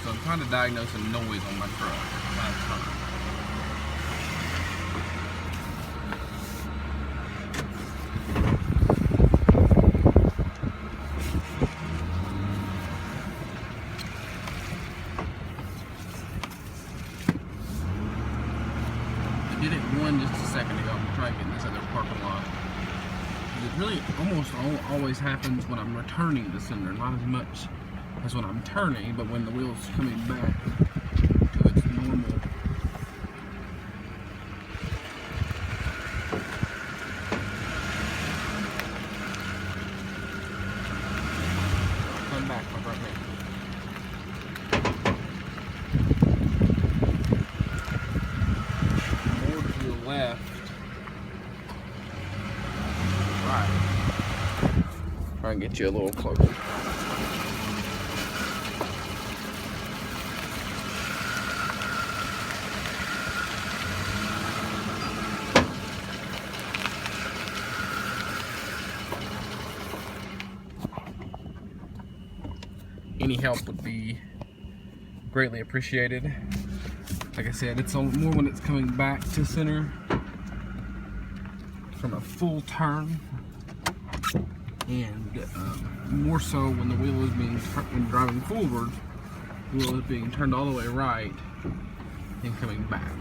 So I'm trying to diagnose a noise on my truck when I turn. I did it one just a second ago. I'm trying to get in this other parking lot. It really almost always happens when I'm returning the cylinder, not as much as when I'm turning, but when the wheel's coming back to its normal. Come back, my right hand. More to the left. Right. Try and get you a little closer. Any help would be greatly appreciated. Like I said, it's more when it's coming back to center from a full turn, and more so when the wheel is being when driving forward, the wheel is being turned all the way right and coming back.